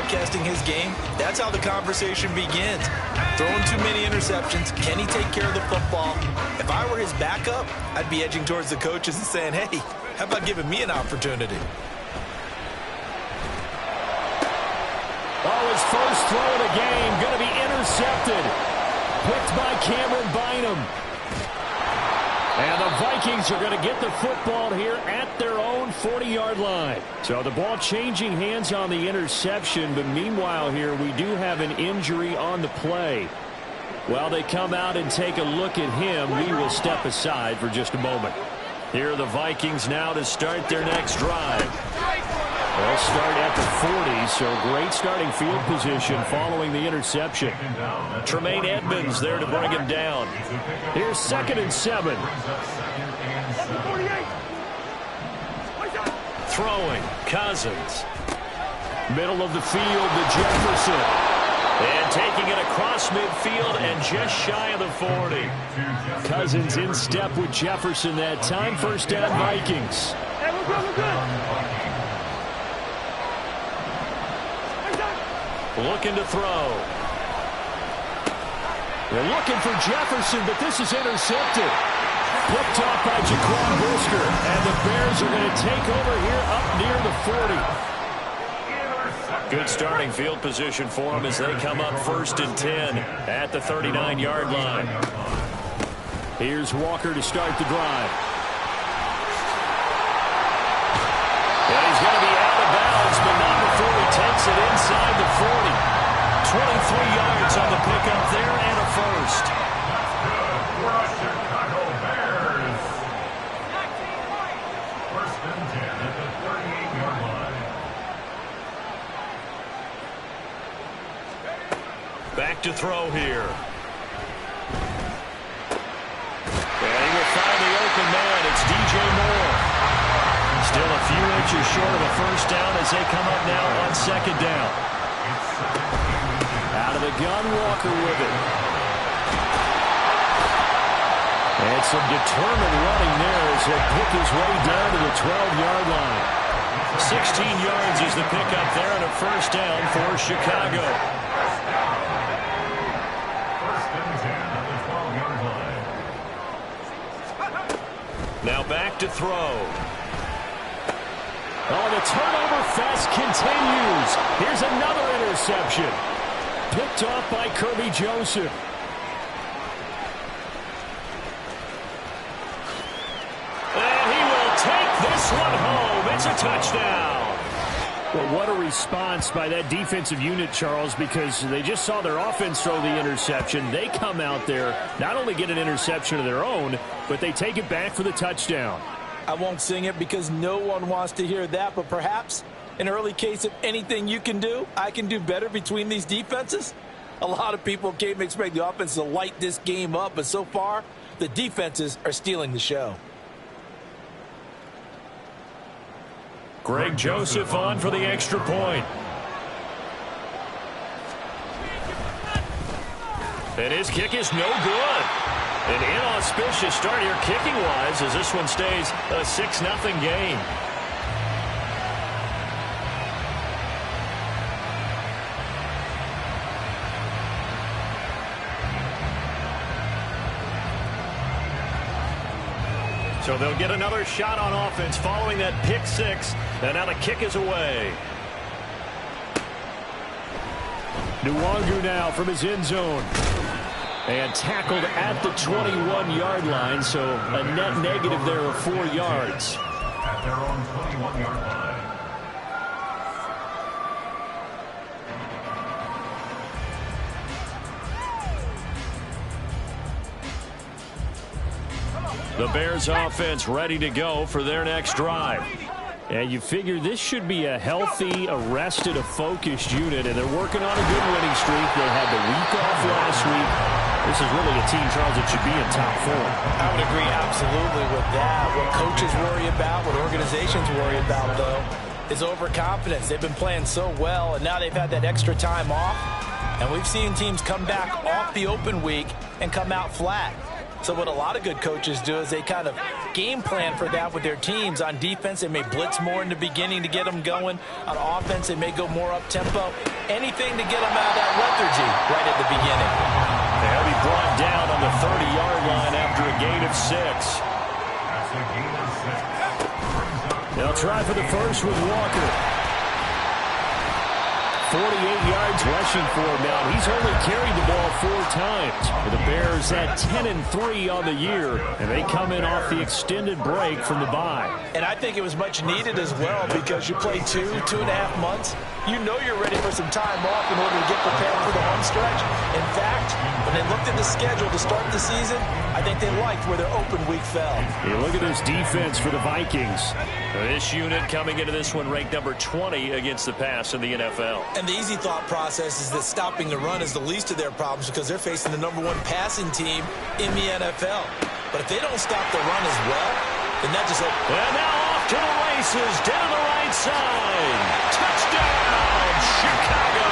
broadcasting his game, that's how the conversation begins. Throwing too many interceptions, can he take care of the football? If I were his backup, I'd be edging towards the coaches and saying, hey, how about giving me an opportunity? Oh, his first throw of the game going to be intercepted. Picked by Cameron Bynum. And the Vikings are going to get the football here at their own 40-yard line. So the ball changing hands on the interception, but meanwhile here we do have an injury on the play. While they come out and take a look at him, we will step aside for just a moment. Here are the Vikings now to start their next drive. They'll start at the 40, so great starting field position following the interception. Tremaine Edmonds there to bring him down. Here's 2nd and 7. Throwing, Cousins. Middle of the field to Jefferson. And taking it across midfield and just shy of the 40. Cousins in step with Jefferson that time. 1st down Vikings. Hey, we're good. Looking to throw. They're looking for Jefferson, but this is intercepted. Picked off by Jaquan Brisker. And the Bears are going to take over here up near the 40. Good starting field position for them as they come up 1st and 10 at the 39-yard line. Here's Walker to start the drive. And he's going to be out of bounds, but not before he takes it inside the 40. 23 yards on the pickup there and a first. Chicago Bears. 1st and 10 at the 38-yard line. Back to throw here. And he will find the open man. It's DJ Moore. Still a few inches short of a 1st down as they come up now on 2nd down. Out of the gun, Walker with it. And some determined running there as he'll pick his way down to the 12-yard line. 16 yards is the pickup there and a 1st down for Chicago. 1st and 10 at the 12-yard line. Now back to throw. Oh, the turnover fest continues. Here's another interception. Picked off by Kirby Joseph. And he will take this one home. It's a touchdown. Well, what a response by that defensive unit, Charles, because they just saw their offense throw the interception. They come out there, not only get an interception of their own, but they take it back for the touchdown. I won't sing it because no one wants to hear that, but perhaps an early case of anything you can do, I can do better between these defenses. A lot of people came to expect the offense to light this game up, but so far, the defenses are stealing the show. Greg Joseph on for the extra point. And his kick is no good. An inauspicious start here kicking-wise as this one stays a 6-0 game. So they'll get another shot on offense following that pick 6. And now the kick is away. Nwangu now from his end zone. And tackled at the 21-yard line, so a net negative there of 4 yards. At their own 21-yard line. The Bears offense ready to go for their next drive. And you figure this should be a healthy, a focused unit, and they're working on a good winning streak. They had the week off last week. This is really a team, Charles, that should be in top 4. I would agree absolutely with that. What coaches worry about, what organizations worry about, though, is overconfidence. They've been playing so well, and now they've had that extra time off. And we've seen teams come back off the open week and come out flat. So what a lot of good coaches do is they kind of game plan for that with their teams. On defense, they may blitz more in the beginning to get them going. On offense, they may go more up-tempo. Anything to get them out of that lethargy right at the beginning. They'll be brought down on the 30-yard line after a gain of 6. That's a gain of 6. They'll try for the first with Walker. 48 yards rushing for him now. He's only carried the ball 4 times. The Bears at 10-3 on the year, and they come in off the extended break from the bye. And I think it was much needed as well because you play 2.5 months. You know you're ready for some time off in order to get prepared for the home stretch. In fact, when they looked at the schedule to start the season, I think they liked where their open week fell. You look at this defense for the Vikings. This unit coming into this one ranked number 20 against the pass in the NFL. And the easy thought process is that stopping the run is the least of their problems because they're facing the #1 passing team in the NFL. But if they don't stop the run as well, then that just opens. And now off to the races, down the right side. Touchdown, Chicago!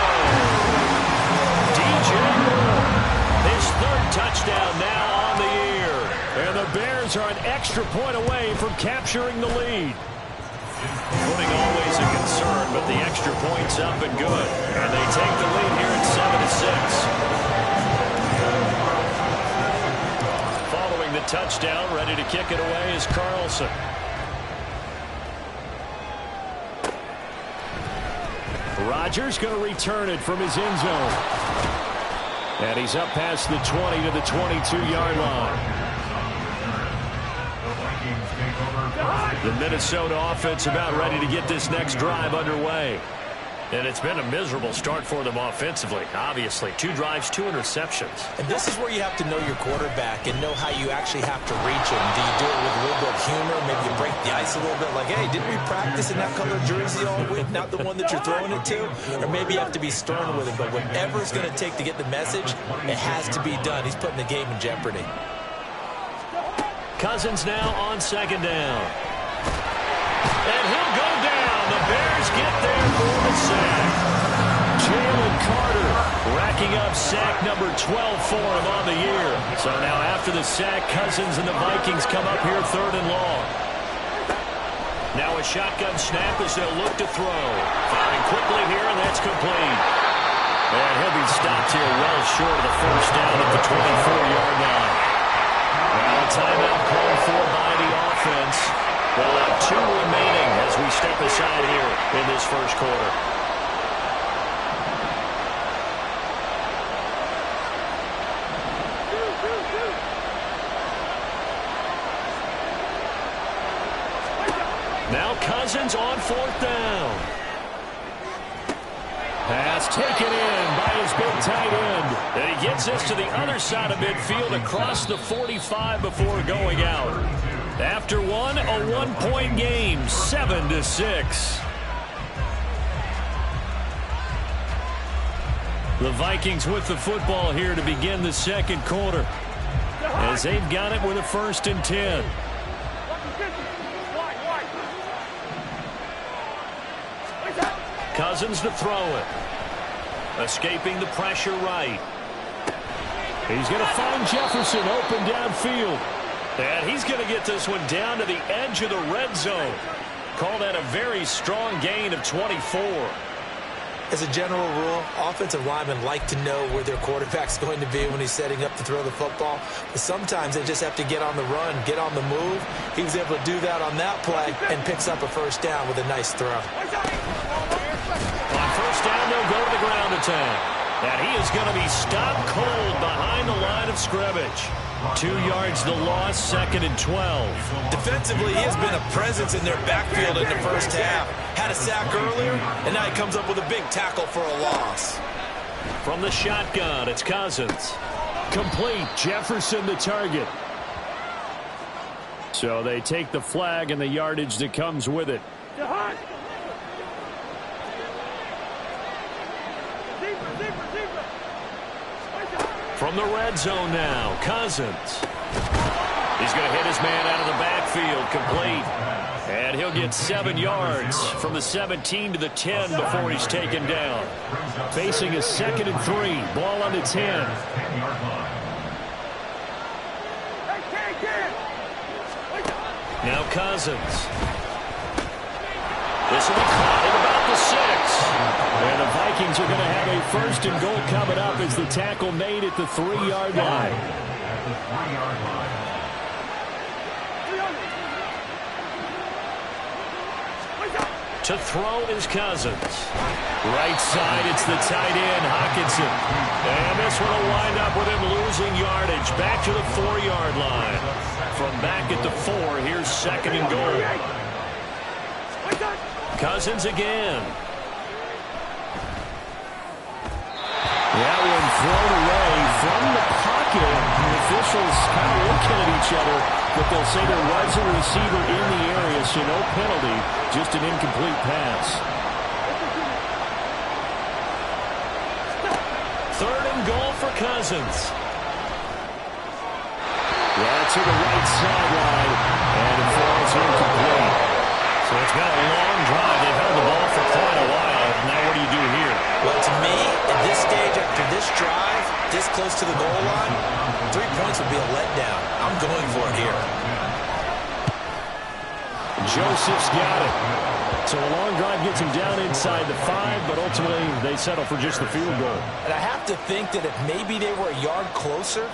DJ Moore, his 3rd touchdown now on the year. And the Bears are an extra point away from capturing the lead. Footing always a concern, but the extra point's up and good. And they take the lead here at 7-6. Following the touchdown, ready to kick it away is Carlson. Rodgers going to return it from his end zone. And he's up past the 20 to the 22-yard line. The Minnesota offense about ready to get this next drive underway. And it's been a miserable start for them offensively. Obviously, 2 drives, 2 interceptions. And this is where you have to know your quarterback and know how you actually have to reach him. Do you do it with a little bit of humor? Maybe you break the ice a little bit like, hey, didn't we practice in that color jersey all week? Not the one that you're throwing it to? Or maybe you have to be stern with it. But whatever it's going to take to get the message, it has to be done. He's putting the game in jeopardy. Cousins now on 2nd down. And he'll go down. The Bears get there for the sack. Jalen Carter racking up sack number 12 for him on the year. So now after the sack, Cousins and the Vikings come up here 3rd and long. Now a shotgun snap as they'll look to throw. Firing quickly here, and that's complete. And he'll be stopped here well short of the first down at the 24-yard line. Now a timeout called for by the offense. They'll have 2 remaining as we step aside here in this first quarter. Now Cousins on 4th down. Pass taken in by his big tight end. And he gets this to the other side of midfield across the 45 before going out. After one, a 1-point game, 7-6. The Vikings with the football here to begin the second quarter, as they've got it with a 1st and 10. Cousins to throw it. Escaping the pressure right. He's going to find Jefferson open downfield. And he's going to get this one down to the edge of the red zone. Call that a very strong gain of 24. As a general rule, offensive linemen like to know where their quarterback's going to be when he's setting up to throw the football. But sometimes they just have to get on the run, get on the move. He was able to do that on that play and picks up a 1st down with a nice throw. On 1st down, they'll go to the ground attack. And he is going to be stopped cold behind the line of scrimmage. 2 yards the loss, 2nd and 12. Defensively, he has been a presence in their backfield in the first half. Had a sack earlier, and now he comes up with a big tackle for a loss. From the shotgun, it's Cousins. Complete. Jefferson the target. So they take the flag and the yardage that comes with it. From the red zone now, Cousins. He's going to hit his man out of the backfield, complete. And he'll get 7 yards from the 17 to the 10 before he's taken down. Facing a 2nd and 3, ball on the 10. Now Cousins. This will be caught at about the 6. And the Vikings are going to have a 1st and goal coming up as the tackle made at the 3-yard line. At the 3-yard line. To throw is Cousins. Right side, it's the tight end, Hockenson. And this one will wind up with him losing yardage. Back to the 4-yard line. From back at the 4, here's 2nd and goal. Cousins again. That one thrown away from the pocket. The officials kind of looking at each other, but they'll say there was a receiver in the area, so no penalty, just an incomplete pass. 3rd and goal for Cousins. Yeah, to the right sideline, and it falls incomplete. So it's been a long drive. They've held the ball for quite a while. Now what do you do here? Well, to me, at this stage, after this drive, this close to the goal line, 3 points would be a letdown. I'm going for it here. Joseph's got it. So a long drive gets him down inside the 5, but ultimately they settle for just the field goal. And I have to think that if maybe they were a yard closer,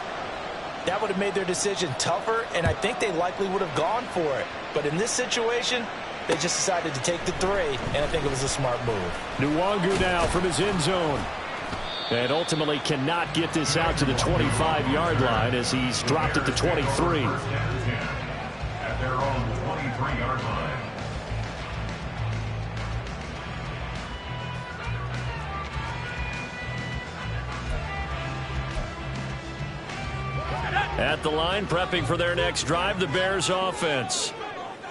that would have made their decision tougher, and I think they likely would have gone for it. But in this situation, they just decided to take the 3, and I think it was a smart move. Nwangu now from his end zone. And ultimately cannot get this out to the 25-yard line as he's dropped at the 23. At their own 23-yard line. At the line, prepping for their next drive, the Bears offense.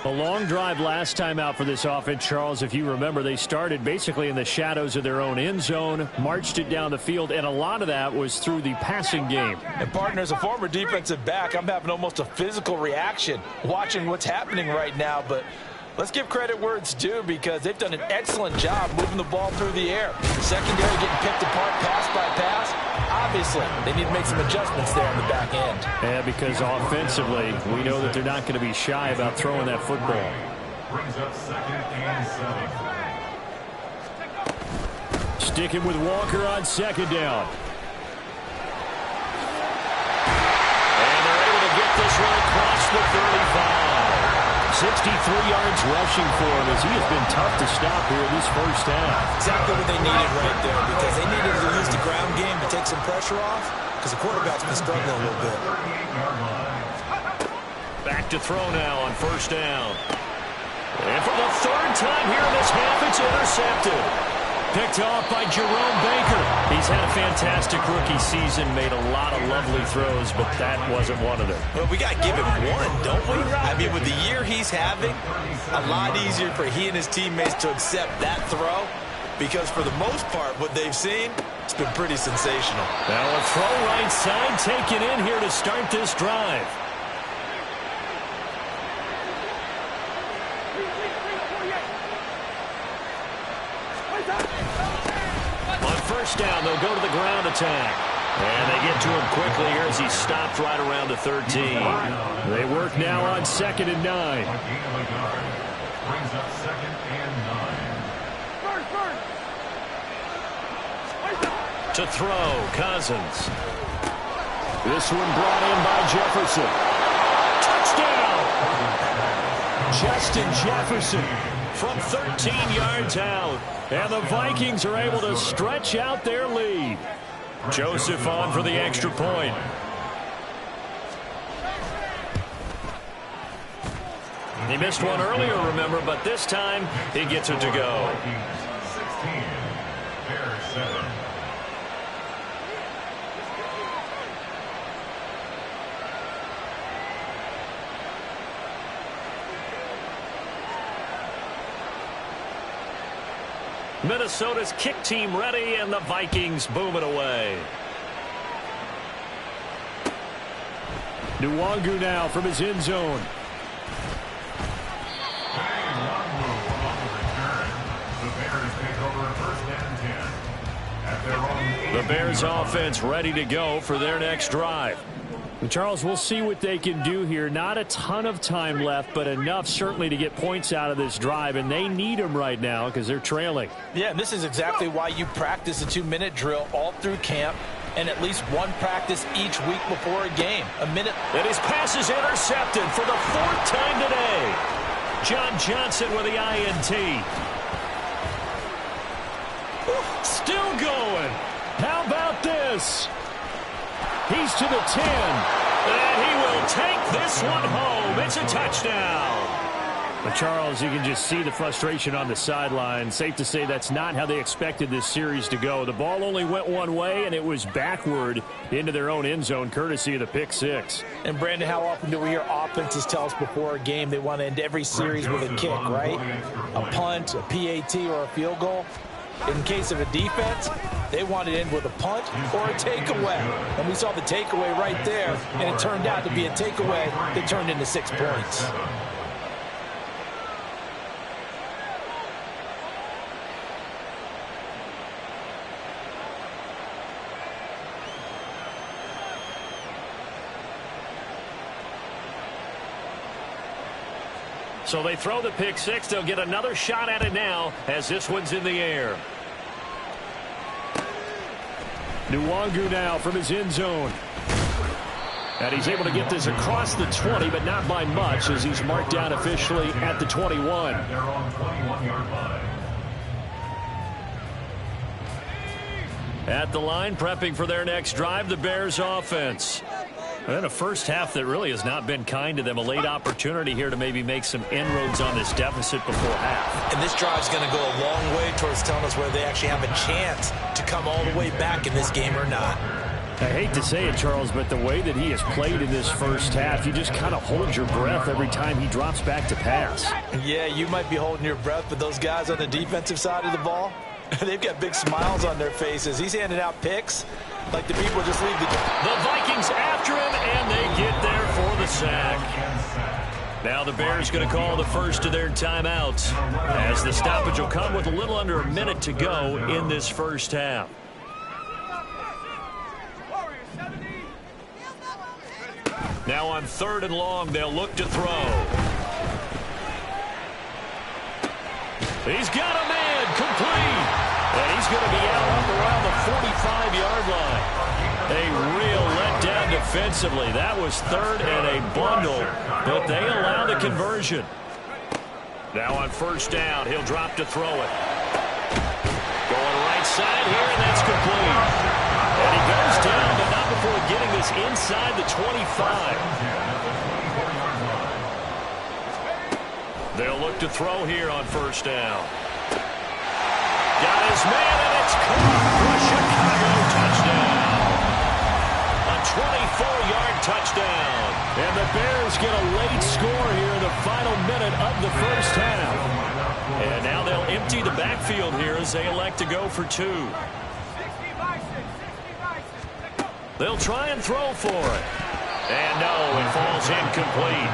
A long drive last time out for this offense, Charles. If you remember, they started basically in the shadows of their own end zone, marched it down the field, and a lot of that was through the passing game. And, partner, as a former defensive back, I'm having almost a physical reaction watching what's happening right now. But let's give credit where it's due because they've done an excellent job moving the ball through the air. Secondary getting picked apart pass by pass. Obviously, they need to make some adjustments there on the back end. Yeah, because offensively, we know that they're not going to be shy about throwing that football. Brings up 2nd and 7. Sticking with Walker on 2nd down. And they're able to get this one across the 35. 63 yards rushing for him as he has been tough to stop here in this first half. Exactly what they needed right there because they needed to use the ground game to take some pressure off because the quarterback's been struggling a little bit. Back to throw now on 1st down. And for the 3rd time here in this half, it's intercepted. Picked off by Jerome Baker. He's had a fantastic rookie season, made a lot of lovely throws, but that wasn't one of them. Well, we got to give him one, don't we? I mean, with the year he's having, a lot easier for he and his teammates to accept that throw because for the most part, what they've seen, it's been pretty sensational. Now a throw right side taken in here to start this drive. On 1st down, they'll go to the ground attack. And they get to him quickly here as he stopped right around the 13. They work now on 2nd and 9. Brings up 2nd and 9. To throw, Cousins. This one brought in by Jefferson. Touchdown! Justin Jefferson from 13 yards out. And the Vikings are able to stretch out their lead. Joseph on for the extra point. He missed one earlier, remember, but this time he gets it to go. 16, Bears 7. Minnesota's kick team ready, and the Vikings boom it away. Nwangu now from his end zone. The Bears offense ready to go for their next drive. Charles, we'll see what they can do here. Not a ton of time left, but enough certainly to get points out of this drive, and they need them right now because they're trailing. Yeah, and this is exactly why you practice a 2-minute drill all through camp and at least one practice each week before a game. A minute. And his pass is intercepted for the 4th time today. John Johnson with the INT. Still going. How about this? He's to the 10, and he will take this one home. It's a touchdown. But Charles, you can just see the frustration on the sideline. Safe to say that's not how they expected this series to go. The ball only went one way, and it was backward into their own end zone, courtesy of the pick six. And, Brandon, how often do we hear offenses tell us before a game they want to end every series with a kick, right? A punt, a PAT, or a field goal. In case of a defense, they wanted to end with a punt or a takeaway. And we saw the takeaway right there, and it turned out to be a takeaway that turned into 6 points. So they throw the pick six. They'll get another shot at it now as this one's in the air. Nwangu now from his end zone. And he's able to get this across the 20, but not by much as he's marked down officially at the 21. They're on 21-yard line. At the line, prepping for their next drive, the Bears offense. And a first half that really has not been kind to them. A late opportunity here to maybe make some inroads on this deficit before half. And this drive's going to go a long way towards telling us whether they actually have a chance to come all the way back in this game or not. I hate to say it, Charles, but the way that he has played in this first half, you just kind of hold your breath every time he drops back to pass. Yeah, you might be holding your breath, but those guys on the defensive side of the ball, they've got big smiles on their faces. He's handing out picks like the people just leave the game. The Vikings after him, and they get there for the sack. Now the Bears going to call the first of their timeouts as the stoppage will come with a little under a minute to go in this first half. Now on 3rd and long, they'll look to throw. He's got a man complete. And he's going to be out up around the 45-yard line. A real letdown defensively. That was 3rd and a bundle, but they allow the conversion. Now on 1st down, he'll drop to throw it. Going right side here, and that's complete. And he goes down, but not before getting this inside the 25. They'll look to throw here on 1st down. Got his man, and it's caught for a Chicago touchdown. A 24-yard touchdown. And the Bears get a late score here in the final minute of the first half. And now they'll empty the backfield here as they elect to go for 2. They'll try and throw for it. And no, it falls incomplete.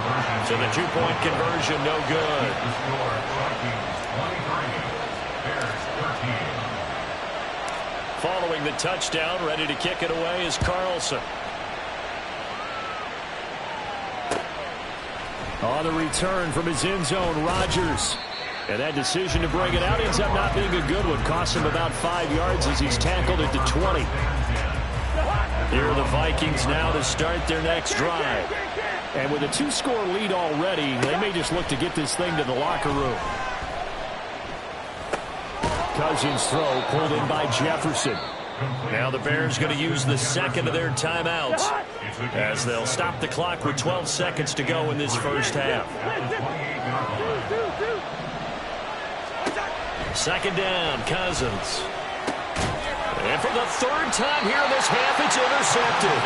So the 2-point conversion no good. Following the touchdown, ready to kick it away is Carlson. On the return from his end zone, Rodgers. And that decision to bring it out ends up not being a good one. Costs him about 5 yards as he's tackled at the 20. Here are the Vikings now to start their next drive. And with a 2-score lead already, they may just look to get this thing to the locker room. Cousins' throw pulled in by Jefferson. Now the Bears going to use the second of their timeouts as they'll stop the clock with 12 seconds to go in this first half. 2nd down, Cousins. And for the 3rd time here in this half, it's intercepted.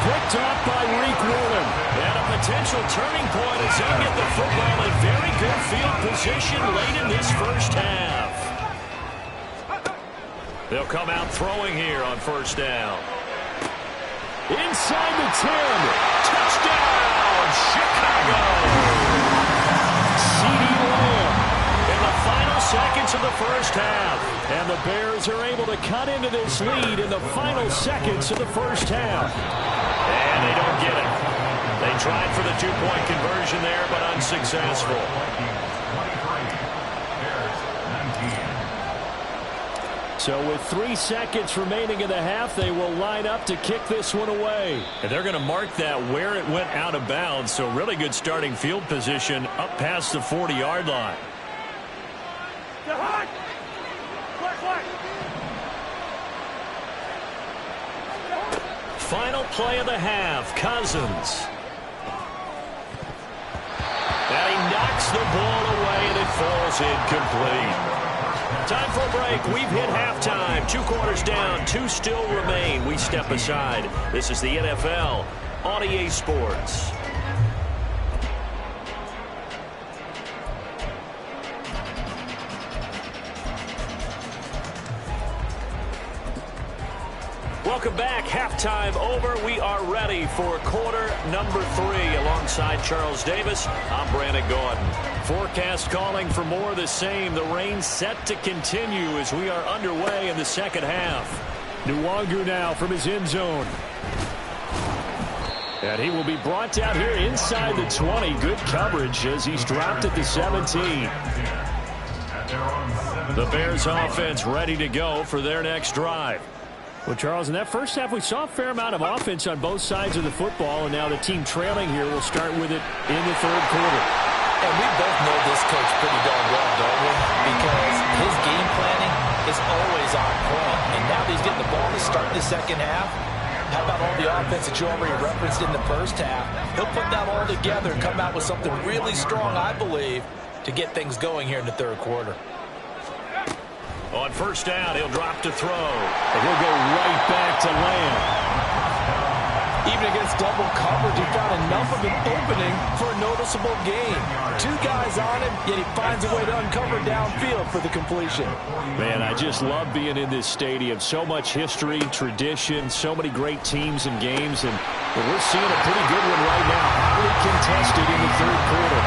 Picked off by Reek Wilson. And a potential turning point as they get the football in very good field position late in this first half. They'll come out throwing here on 1st down. Inside the 10. Touchdown, Chicago. CeeDee Lamb in the final seconds of the first half. And the Bears are able to cut into this lead in the final seconds of the first half. And they don't get it. They tried for the two-point conversion there, but unsuccessful. So with 3 seconds remaining in the half, they will line up to kick this one away. And they're going to mark that where it went out of bounds. So really good starting field position up past the 40-yard line. Final play of the half, Cousins. And he knocks the ball away, and it falls incomplete. Time for a break. We've hit halftime. 2 quarters down. 2 still remain. We step aside. This is the NFL on EA Sports. Welcome back. Halftime over. We are ready for quarter number 3. Alongside Charles Davis, I'm Brandon Gordon. Forecast calling for more of the same. The rain set to continue as we are underway in the second half. Nwangu now from his end zone. And he will be brought down here inside the 20. Good coverage as he's dropped at the 17. The Bears offense ready to go for their next drive. Well, Charles, in that first half, we saw a fair amount of offense on both sides of the football, and now the team trailing here will start with it in the third quarter. And we both know this coach pretty darn well, don't we? Because his game planning is always on point. And now that he's getting the ball to start the second half, how about all the offense that you already referenced in the first half? He'll put that all together and come out with something really strong, I believe, to get things going here in the third quarter. On first down, he'll drop to throw. And he'll go right back to Lamb. Even against double coverage, he found enough of an opening for a noticeable gain. 2 guys on him, yet he finds a way to uncover downfield for the completion. Man, I just love being in this stadium. So much history, tradition, so many great teams and games. And we're seeing a pretty good one right now. Hotly contested in the third quarter.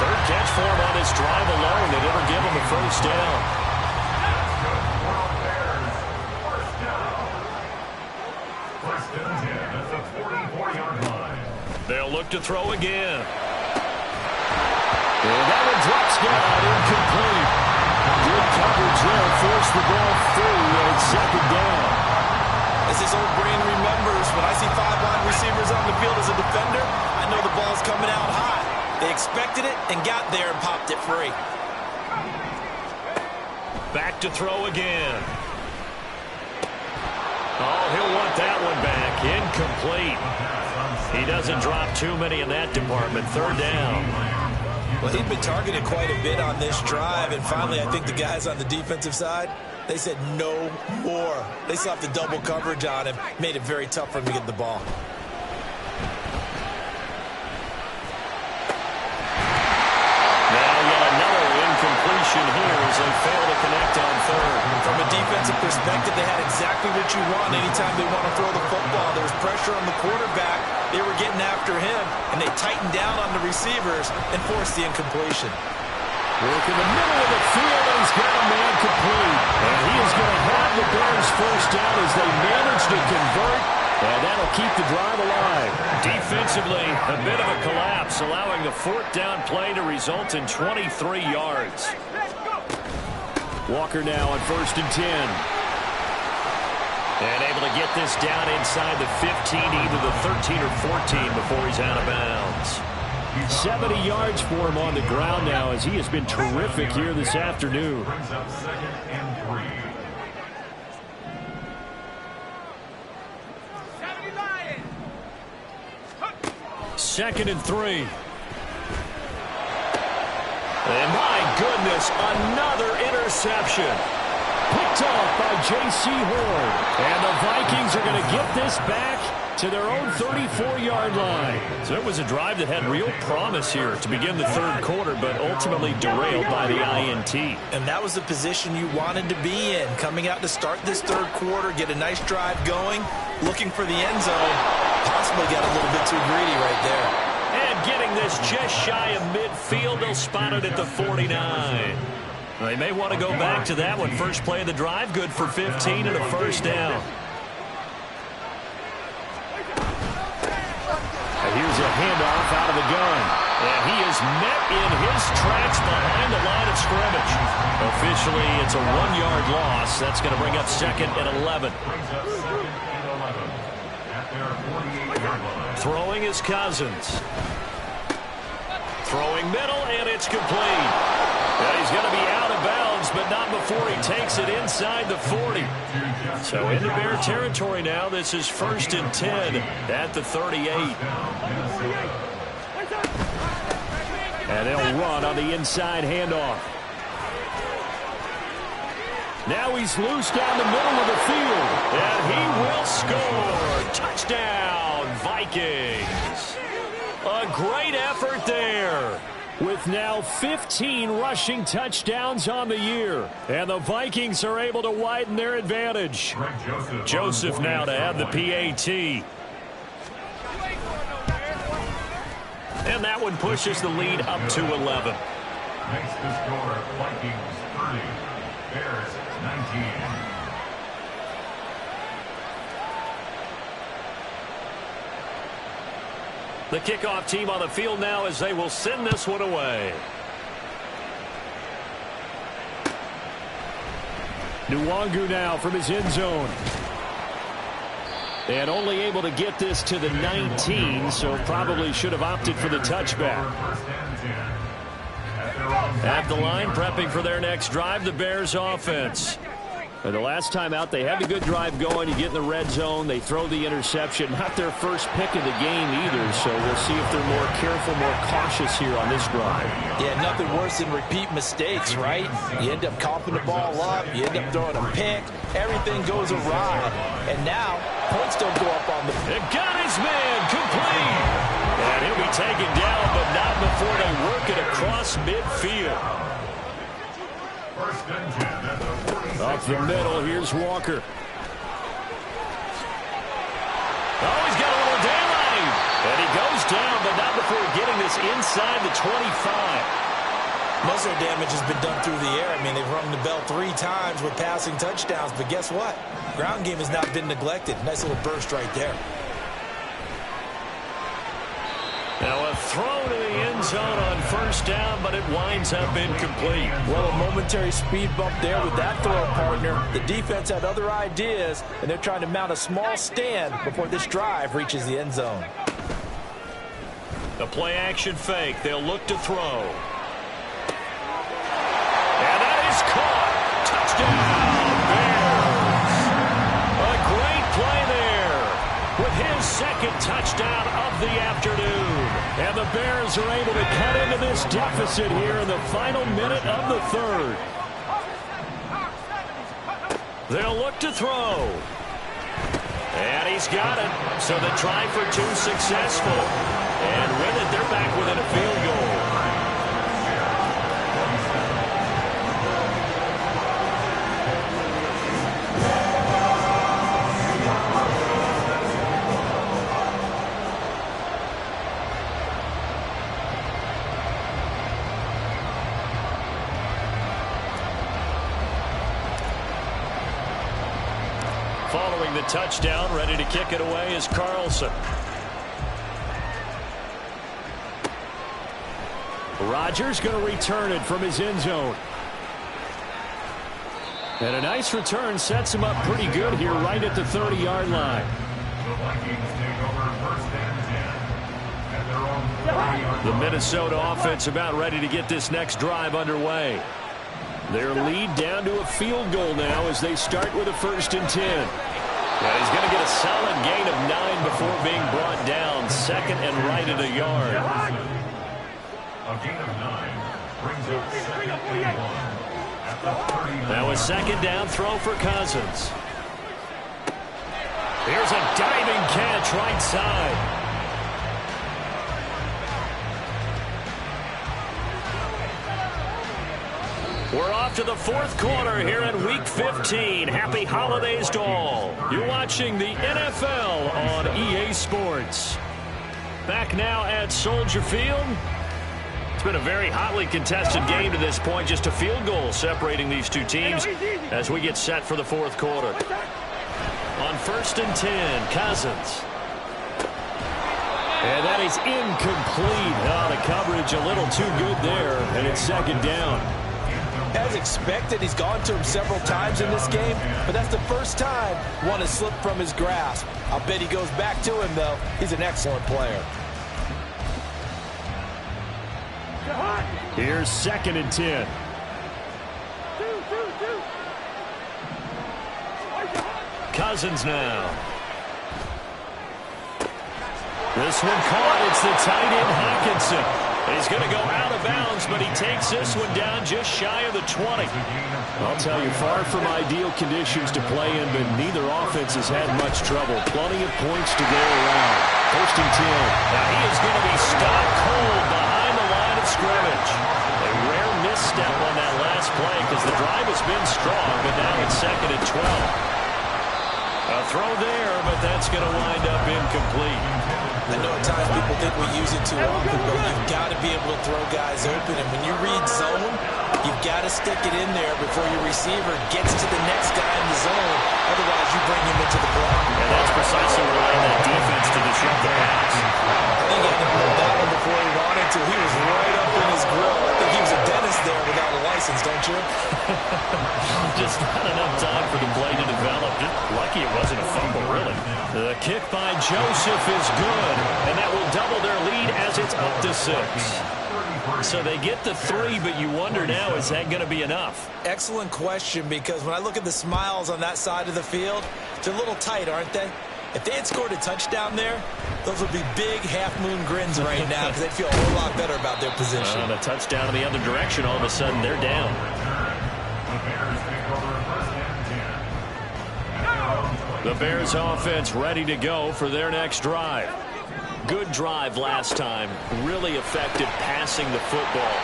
Third catch for him on this drive alone. They never give him a first down. They'll look to throw again. And that one drops down, incomplete. Good coverage there, forced the ball through, and it's second down. As his old brain remembers, when I see 5 wide receivers on the field as a defender, I know the ball's coming out high. They expected it and got there and popped it free. Back to throw again. Oh, he'll want that one back. Incomplete. He doesn't drop too many in that department. Third down. Well, he'd been targeted quite a bit on this drive, and finally I think the guys on the defensive side, they said no more. They slapped the double coverage on him, made it very tough for him to get the ball. Now yet another incompletion here as they fail to connect on third. From a defensive perspective, they had exactly what you want anytime they want to throw the football. There was pressure on the quarterback. They were getting after him, and they tightened down on the receivers and forced the incompletion. Work in the middle of the field, and he's got a man complete. And he is going to have the Bears first down as they manage to convert, and that'll keep the drive alive. Defensively, a bit of a collapse, allowing the 4th down play to result in 23 yards. Walker now on 1st and 10. And able to get this down inside the 15, either the 13 or 14 before he's out of bounds. 70 yards for him on the ground now as he has been terrific here this afternoon. Brings up 2nd and 3. Second and 3. And my goodness, another interception. Picked off by J.C. Horn. And the Vikings are going to get this back to their own 34-yard line. So it was a drive that had real promise here to begin the third quarter, but ultimately derailed by the INT. And that was the position you wanted to be in. Coming out to start this third quarter, get a nice drive going, looking for the end zone. Possibly got a little bit too greedy right there. And getting this just shy of midfield, they'll spot it at the 49. They may want to go back to that one. First play of the drive, good for 15 and a first down. Here's a handoff out of the gun. And he is met in his tracks behind the line of scrimmage. Officially, it's a 1-yard loss. That's going to bring up 2nd and 11. Throwing is Cousins. Throwing middle, and it's complete. And he's going to be out of bounds, but not before he takes it inside the 40. So into Bear territory now. This is 1st and 10 at the 38. And they'll run on the inside handoff. Now he's loose down the middle of the field. And he will score. Touchdown, Vikings. A great effort there. With now 15 rushing touchdowns on the year. And the Vikings are able to widen their advantage. Joseph now to add the PAT. And that one pushes the lead up to 11. Makes the score Vikings 30, Bears 19. The kickoff team on the field now as they will send this one away. Nwangu now from his end zone. And only able to get this to the 19, so probably should have opted for the touchback. At the line, prepping for their next drive, the Bears offense. And the last time out, they had a good drive going. You get in the red zone, they throw the interception. Not their first pick of the game either, so we'll see if they're more careful, more cautious here on this drive. Yeah, nothing worse than repeat mistakes, right? You end up coughing the ball up, you end up throwing a pick, everything goes awry. And now, points don't go up on the... It got his man complete. And he'll be taken down, but not before they work it across midfield. First and 10 at the 46. Up the middle, here's Walker. Oh, he's got a little daylight. And he goes down, but not before getting this inside the 25. Most of the damage has been done through the air. I mean, they've rung the bell 3 times with passing touchdowns, but guess what? Ground game has not been neglected. Nice little burst right there. Now a throw to the end zone on first down, but it winds up incomplete. Well, a momentary speed bump there with that throw partner. The defense had other ideas, and they're trying to mount a small stand before this drive reaches the end zone. The play action fake. They'll look to throw. And that is caught. Touchdown, Bears. A great play there with his 2nd touchdown of the afternoon. And the Bears are able to cut into this deficit here in the final minute of the 3rd. They'll look to throw. And he's got it. So the try for 2 successful. And with it, they're back within a field goal. Following the touchdown, ready to kick it away is Carlson. Rodgers going to return it from his end zone. And a nice return sets him up pretty good here right at the 30-yard line. The Vikings take over first and 10 at their own 30-yard line. The Minnesota offense about ready to get this next drive underway. Their lead down to a field goal now as they start with a 1st and 10. Yeah, he's going to get a solid gain of 9 before being brought down. 2nd and right at a yard. A gain of 9 brings up 2nd and 1 at the 39. Now a 2nd down throw for Cousins. Here's a diving catch right side. We're off to the 4th quarter here in Week 15. Happy holidays to all. You're watching the NFL on EA Sports. Back now at Soldier Field. It's been a very hotly contested game to this point. Just a field goal separating these two teams as we get set for the 4th quarter. On 1st and 10, Cousins. And that is incomplete. Oh, the coverage a little too good there, and it's second down. As expected, he's gone to him several times in this game, but that's the first time one has slipped from his grasp. I'll bet he goes back to him, though. He's an excellent player. Here's 2nd and 10. Cousins now. This one caught. It's the tight end Hockenson. He's going to go out of bounds, but he takes this one down just shy of the 20. I'll tell you, far from ideal conditions to play in, but neither offense has had much trouble. Plenty of points to go around. 1st and 10. Now he is going to be stopped cold behind the line of scrimmage. A rare misstep on that last play because the drive has been strong, but now it's 2nd and 12. A throw there, but that's going to wind up incomplete. I know at times people think we use it too often, but you've got to be able to throw guys open. And when you read zone, you've got to stick it in there before your receiver gets to the next guy in the zone. Otherwise, you bring him into the block. And that's precisely relying on that defense to disrupt the pass. I think he had to pull that one before he wanted to. He was right up in his grill. I think he was a dentist there without a license, don't you? Just not enough time for the play to develop. Just lucky it wasn't a fumble, really. The kick by Joseph is good, and that will double their lead as it's up to 6. So they get the 3, but you wonder now, is that going to be enough? Excellent question, because when I look at the smiles on that side of the field, they're a little tight, aren't they? If they had scored a touchdown there, those would be big half-moon grins right now because they'd feel a whole lot better about their position. And a touchdown in the other direction, all of a sudden they're down. The Bears offense ready to go for their next drive. Good drive last time. Really effective passing the football.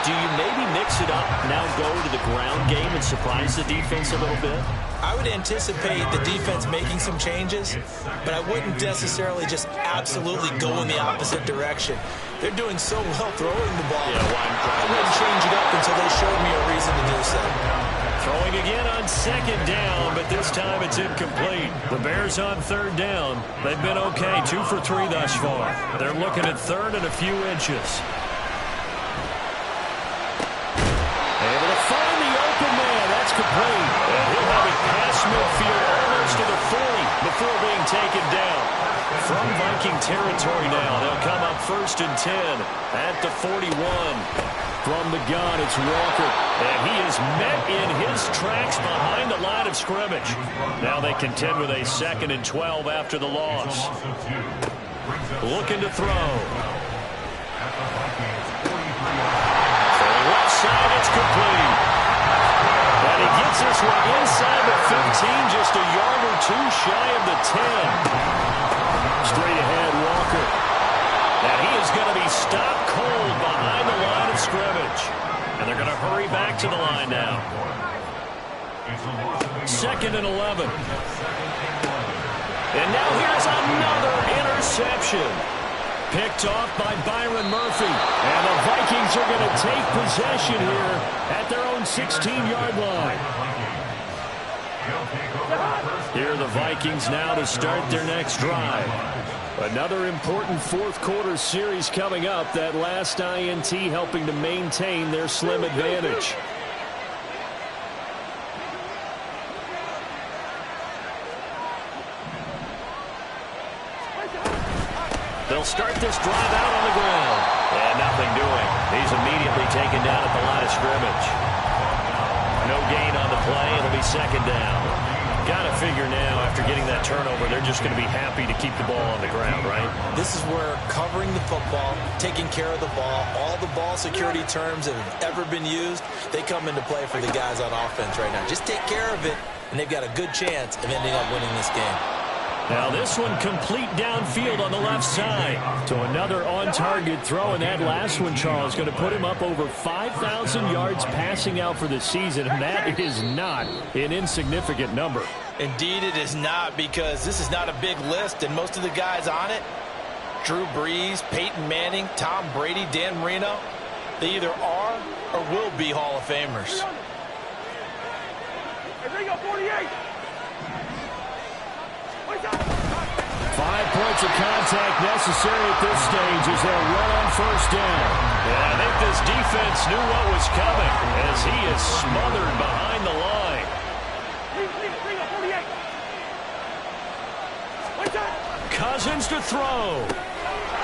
Do you maybe mix it up, now go to the ground game and surprise the defense a little bit? I would anticipate the defense making some changes, but I wouldn't necessarily just absolutely go in the opposite direction. They're doing so well throwing the ball. I wouldn't change it up until they showed me a reason to do so. Throwing again on 2nd down, but this time it's incomplete. The Bears on 3rd down. They've been okay, 2 for 3 thus far. They're looking at 3rd and a few inches. Able to find the open man. That's complete. And he'll have it past midfield almost to the 40 before being taken down. From Viking territory now, they'll come up 1st and 10 at the 41. From the gun, it's Walker. And he is met in his tracks behind the line of scrimmage. Now they contend with a 2nd and 12 after the loss. Looking to throw. For the left side, it's complete. And he gets this one inside the 15, just a yard or 2 shy of the 10. Straight ahead, Walker. And he is going to be stopped cold behind the line of scrimmage. And they're going to hurry back to the line now. 2nd and 11. And now here's another interception. Picked off by Byron Murphy. And the Vikings are going to take possession here at their own 16-yard line. Here are the Vikings now to start their next drive. Another important fourth-quarter series coming up. That last INT helping to maintain their slim advantage. They'll start this drive out on the ground. And nothing doing. He's immediately taken down at the line of scrimmage. No gain on the play. It'll be 2nd down. Got to figure now, after getting that turnover, they're just going to be happy to keep the ball on the ground, right? This is where covering the football, taking care of the ball, all the ball security terms that have ever been used, they come into play for the guys on offense right now. Just take care of it, and they've got a good chance of ending up winning this game. Now this one complete downfield on the left side. So another on-target throw, and that last one, Charles, going to put him up over 5,000 yards passing out for the season, and that is not an insignificant number. Indeed it is not, because this is not a big list, and most of the guys on it, Drew Brees, Peyton Manning, Tom Brady, Dan Marino, they either are or will be Hall of Famers. Hey, 48. 5-point of contact necessary at this stage as they'll run on first down. Yeah, I think this defense knew what was coming as he is smothered behind the line. Cousins to throw.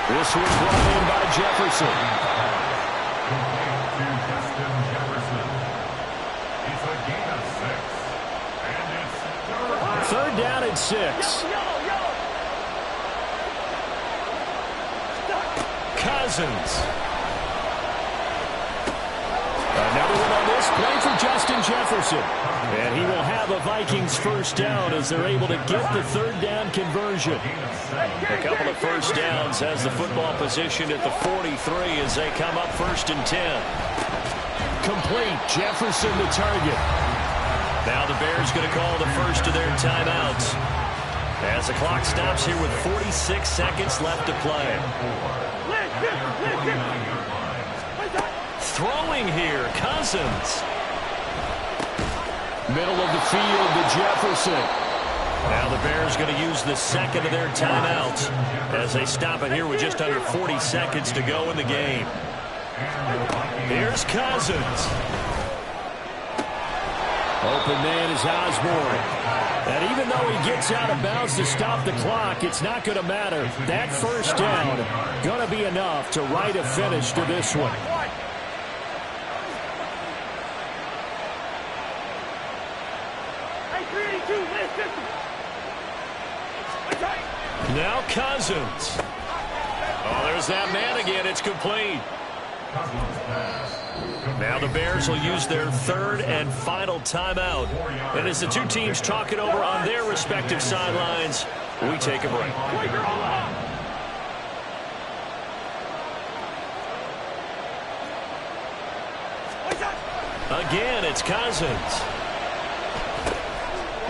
This was brought in by Jefferson. To Justin Jefferson. It's a gain of 6. And it's Third down and 6. Cousins. Another one on this play for Justin Jefferson. And he will have a Vikings first down as they're able to get the third down conversion. A couple of first downs has the football position at the 43 as they come up 1st and 10. Complete. Jefferson the target. Now the Bears going to call the first of their timeouts as the clock stops here with 46 seconds left to play. Throwing here, Cousins. Middle of the field to Jefferson. Now the Bears going to use the second of their timeouts as they stop it here with just under 40 seconds to go in the game. Here's Cousins. Open man is Osborne. And even though he gets out of bounds to stop the clock, it's not going to matter. That first down going to be enough to write a finish to this one. Now Cousins. Oh, there's that man again. It's complete. Now the Bears will use their third and final timeout. And as the two teams talk it over on their respective sidelines, we take a break. Again, it's Cousins.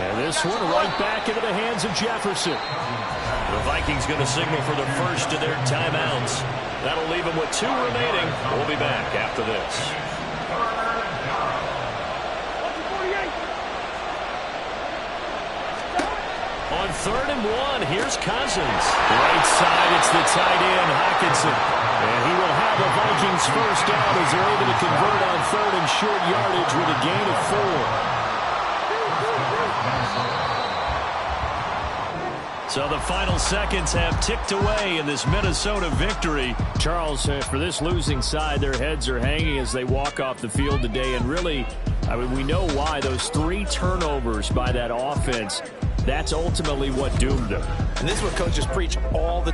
And this one right back into the hands of Jefferson. The Vikings going to signal for the first of their timeouts. That'll leave them with 2 remaining. We'll be back after this. On 3rd and 1, here's Cousins. Right side, it's the tight end, Hockenson. And he will have a Vikings first down as they're able to convert on 3rd and short yardage with a gain of 4. So the final seconds have ticked away in this Minnesota victory. Charles, for this losing side, their heads are hanging as they walk off the field today. And really, I mean, we know why. Those 3 turnovers by that offense, that's ultimately what doomed them. And this is what coaches preach all the